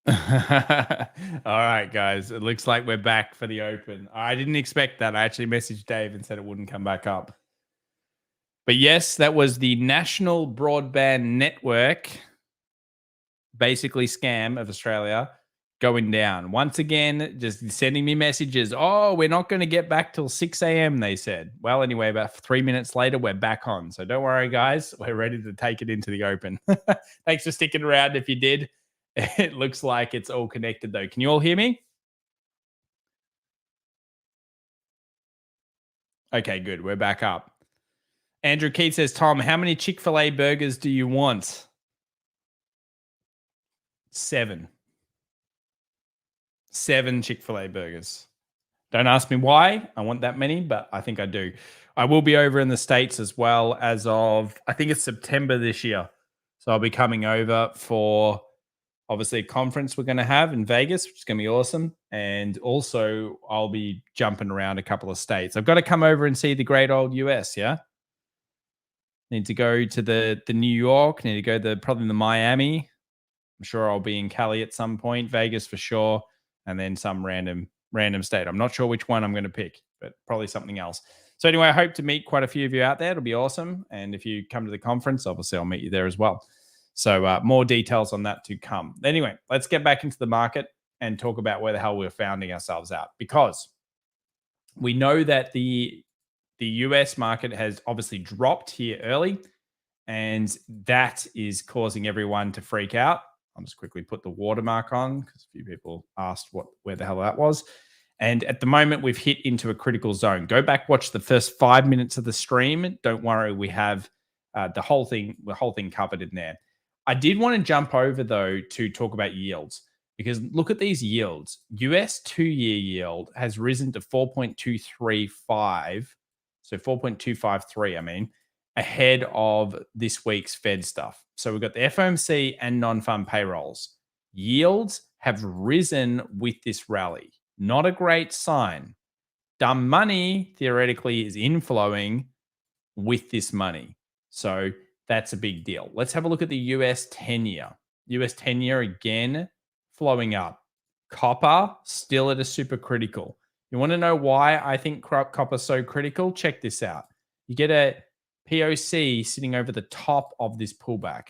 All right, guys. It looks like we're back for the open. I didn't expect that. I actually messaged Dave and said it wouldn't come back up. But yes, that was the National Broadband Network, basically scam of Australia, going down. Once again, just sending me messages. Oh, we're not going to get back till 6 a.m., they said. Well, anyway, about 3 minutes later, we're back on. So don't worry, guys. We're ready to take it into the open. Thanks for sticking around if you did. It looks like it's all connected, though. Can you all hear me? Okay, good. We're back up. Andrew Keith says, Tom, how many Chick-fil-A burgers do you want? 7. 7 Chick-fil-A burgers. Don't ask me why I want that many, but I think I do. I will be over in the States as well as of, I think it's September this year. So I'll be coming over for obviously a conference we're going to have in Vegas, which is going to be awesome. And also, I'll be jumping around a couple of states. I've got to come over and see the great old US. Yeah. Need to go to the New York, need to go to probably the Miami. I'm sure I'll be in Cali at some point, Vegas for sure, and then some random state. I'm not sure which one I'm going to pick, but probably something else. So anyway, I hope to meet quite a few of you out there. It'll be awesome. And if you come to the conference, obviously I'll meet you there as well. So more details on that to come. Anyway, let's get back into the market and talk about where the hell we're founding ourselves out, because we know that the US market has obviously dropped here early, and that is causing everyone to freak out. I'll just quickly put the watermark on because a few people asked where the hell that was. And at the moment, we've hit into a critical zone. Go back, watch the first 5 minutes of the stream. Don't worry, we have the whole thing covered in there. I did want to jump over though to talk about yields, because look at these yields. US 2-year yield has risen to 4.235, so 4.253. I mean, ahead of this week's Fed stuff. So we've got the FOMC and non-farm payrolls. Yields have risen with this rally. Not a great sign. Dumb money theoretically is inflowing with this money. So that's a big deal. Let's have a look at the US 10-year. US 10-year again flowing up. Copper still at a super critical. You want to know why I think copper is so critical? Check this out. You get a POC sitting over the top of this pullback.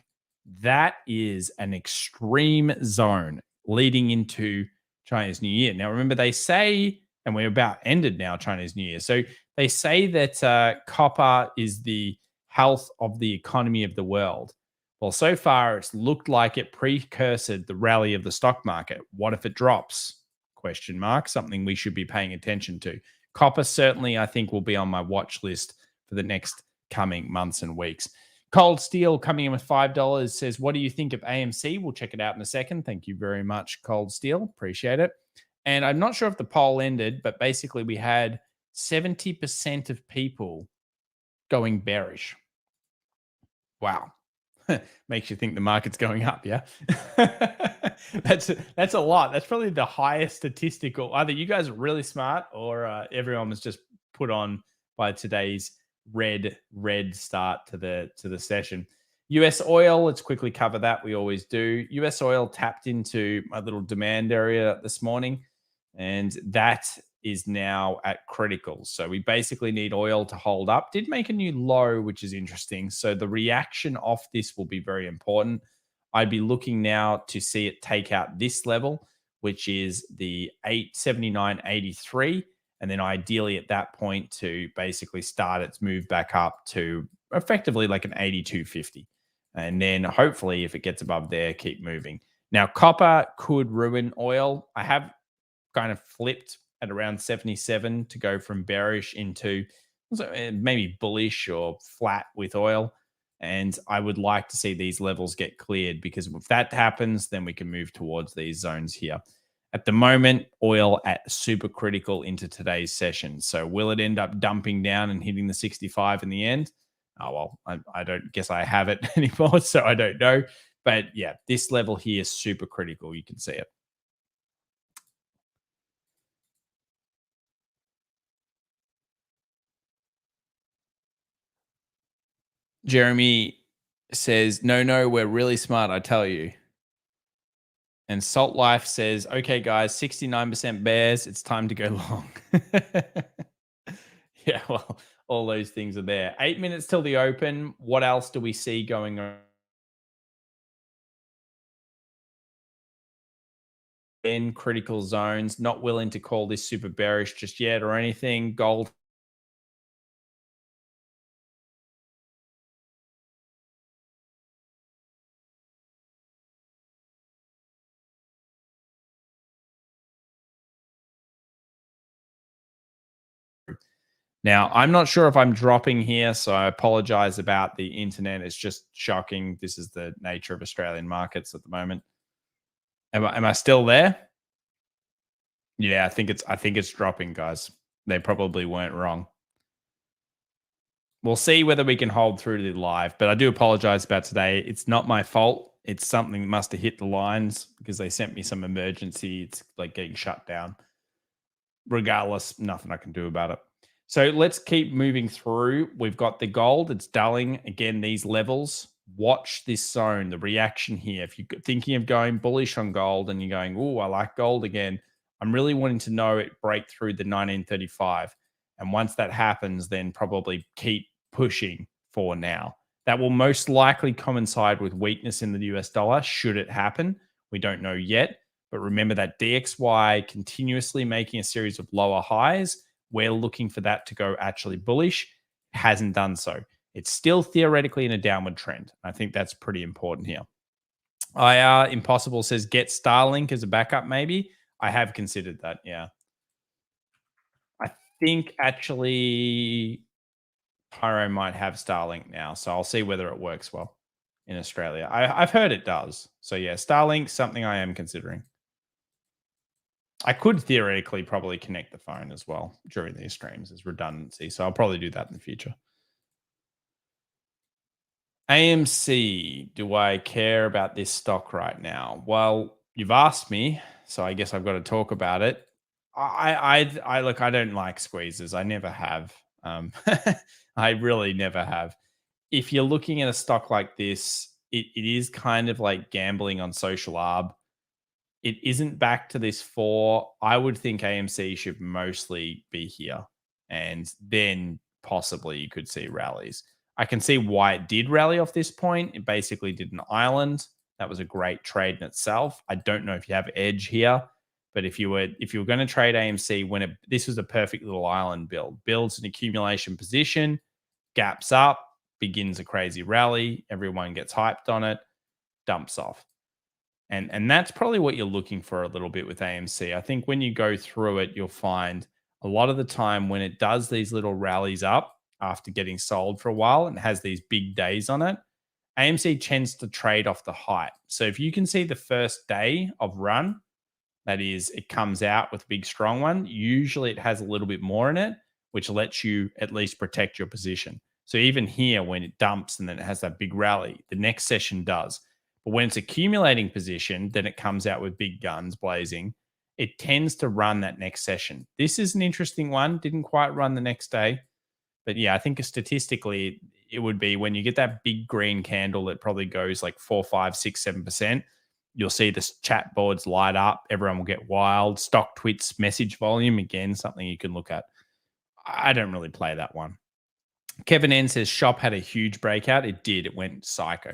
That is an extreme zone leading into Chinese New Year. Now, remember, they say, and we're about ended now, Chinese New Year. So they say that copper is the health of the economy of the world. Well, so far, it's looked like it precursored the rally of the stock market. What if it drops? Question mark. Something we should be paying attention to. Copper certainly, I think, will be on my watch list for the next coming months and weeks. Cold Steel coming in with $5 says, what do you think of AMC? We'll check it out in a second. Thank you very much, Cold Steel. Appreciate it. And I'm not sure if the poll ended, but basically we had 70% of people going bearish. Wow. Makes you think the market's going up, yeah? That's a lot. That's probably the highest statistical. Either you guys are really smart or everyone was just put on by today's red start to the session. US oil, let's quickly cover that. We always do. US oil tapped into a little demand area this morning, and that is now at critical. So we basically need oil to hold up. Did make a new low, which is interesting. So the reaction off this will be very important. I'd be looking now to see it take out this level, which is the 879.83. And then ideally at that point to basically start its move back up to effectively like an 82.50. And then hopefully if it gets above there, keep moving. Now, copper could ruin oil. I have kind of flipped at around 77 to go from bearish into maybe bullish or flat with oil. And I would like to see these levels get cleared, because if that happens, then we can move towards these zones here. At the moment, oil at super critical into today's session. So will it end up dumping down and hitting the 65 in the end? Oh, well, I don't guess I have it anymore, so I don't know. But yeah, this level here is super critical. You can see it. Jeremy says, no, we're really smart, I tell you. And Salt Life says, okay, guys, 69% bears. It's time to go long. Yeah, well, all those things are there. 8 minutes till the open. What else do we see going on? In critical zones, not willing to call this super bearish just yet or anything. Gold. Now, I'm not sure if I'm dropping here, so I apologize about the internet. It's just shocking. This is the nature of Australian markets at the moment. Am I still there? Yeah, I think it's dropping, guys. They probably weren't wrong. We'll see whether we can hold through to the live, but I do apologize about today. It's not my fault. It's something that must have hit the lines because they sent me some emergency. It's like getting shut down. Regardless, nothing I can do about it. So let's keep moving through. We've got the gold. It's dulling. Again, these levels. Watch this zone, the reaction here. If you're thinking of going bullish on gold and you're going, oh, I like gold again, I'm really wanting to know it break through the 1935. And once that happens, then probably keep pushing for now. That will most likely coincide with weakness in the US dollar should it happen. We don't know yet. But remember that DXY continuously making a series of lower highs. We're looking for that to go actually bullish. It hasn't done so. It's still theoretically in a downward trend. I think that's pretty important here. IR Impossible says get Starlink as a backup, maybe. I have considered that, yeah. I think actually Pyro might have Starlink now, so I'll see whether it works well in Australia. I've heard it does. So yeah, Starlink, something I am considering. I could theoretically probably connect the phone as well during these streams as redundancy. So I'll probably do that in the future. AMC, do I care about this stock right now? Well, you've asked me, so I guess I've got to talk about it. I look, I don't like squeezes. I never have. I really never have. If you're looking at a stock like this, it is kind of like gambling on social arb. It isn't back to this 4. I would think AMC should mostly be here. And then possibly you could see rallies. I can see why it did rally off this point. It basically did an island. That was a great trade in itself. I don't know if you have edge here, but if you were going to trade AMC this was a perfect little island build. Builds an accumulation position, gaps up, begins a crazy rally, everyone gets hyped on it, dumps off. And that's probably what you're looking for a little bit with AMC. I think when you go through it, you'll find a lot of the time when it does these little rallies up after getting sold for a while and has these big days on it, AMC tends to trade off the hype. So if you can see the first day of run, that is, it comes out with a big strong one, usually it has a little bit more in it, which lets you at least protect your position. So even here, when it dumps and then it has that big rally, the next session does. But when it's accumulating position, then it comes out with big guns blazing. It tends to run that next session. This is an interesting one. Didn't quite run the next day. But yeah, I think statistically, it would be when you get that big green candle that probably goes like 4, 5, 6, 7%. You'll see the chat boards light up. Everyone will get wild. Stock tweets message volume, again, something you can look at. I don't really play that one. Kevin N says shop had a huge breakout. It did. It went psycho.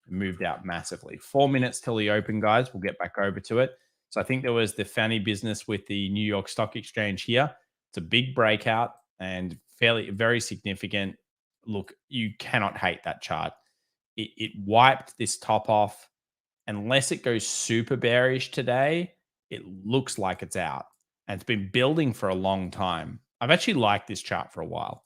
It moved out massively. 4 minutes till the open, guys. We'll get back over to it. So I think there was the funny business with the New York Stock Exchange here. It's a big breakout and very significant. Look, you cannot hate that chart. It wiped this top off. Unless it goes super bearish today, it looks like it's out. And it's been building for a long time. I've actually liked this chart for a while.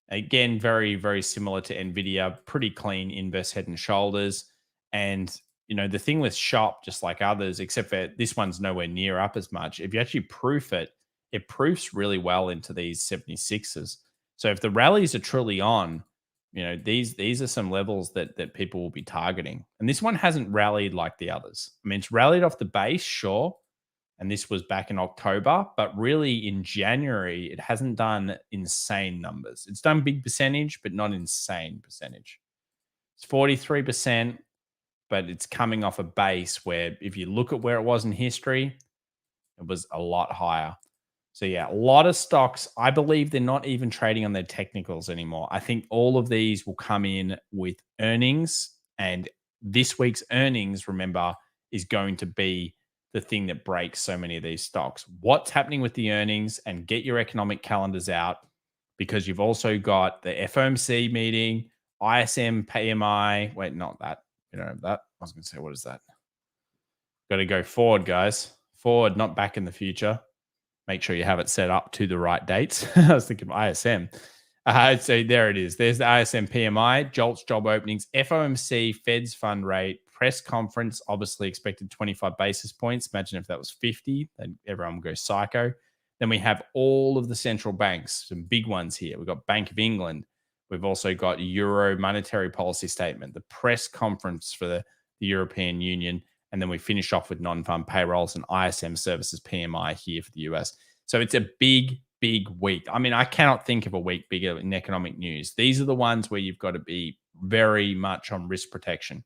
Again, very, very similar to NVIDIA, pretty clean inverse head and shoulders. And, the thing with Shop, just like others, except for this one's nowhere near up as much. If you actually proof it, it proofs really well into these 76s. So if the rallies are truly on, these are some levels that people will be targeting. And this one hasn't rallied like the others. I mean, it's rallied off the base, sure. And this was back in October, but really in January, it hasn't done insane numbers. It's done big percentage, but not insane percentage. 43%, but it's coming off a base where if you look at where it was in history, it was a lot higher. So yeah, a lot of stocks, I believe they're not even trading on their technicals anymore. I think all of these will come in with earnings, and this week's earnings, remember, is going to be the thing that breaks so many of these stocks. What's happening with the earnings, and get your economic calendars out, because you've also got the FOMC meeting, ISM PMI. Wait, not that. You don't have that. I was going to say, what is that? Got to go forward, guys. Forward, not back in the future. Make sure you have it set up to the right dates. I was thinking ISM. So there it is. There's the ISM PMI, JOLTS job openings, FOMC, Fed's fund rate, press conference, obviously expected 25 basis points. Imagine if that was 50, then everyone would go psycho. Then we have all of the central banks, some big ones here. We've got Bank of England. We've also got Euro monetary policy statement, the press conference for the European Union. And then we finish off with non-farm payrolls and ISM services PMI here for the US. So it's a big, big week. I mean, I cannot think of a week bigger in economic news. These are the ones where you've got to be very much on risk protection.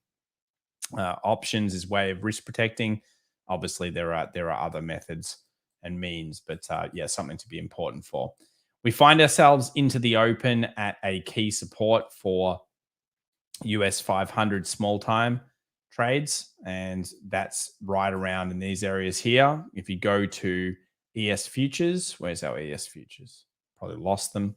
Options is way of risk protecting. Obviously, there are other methods and means, but yeah, something to be important for. We find ourselves into the open at a key support for US 500 small time trades, and that's right around in these areas here. If you go to ES futures, where's our ES futures? Probably lost them.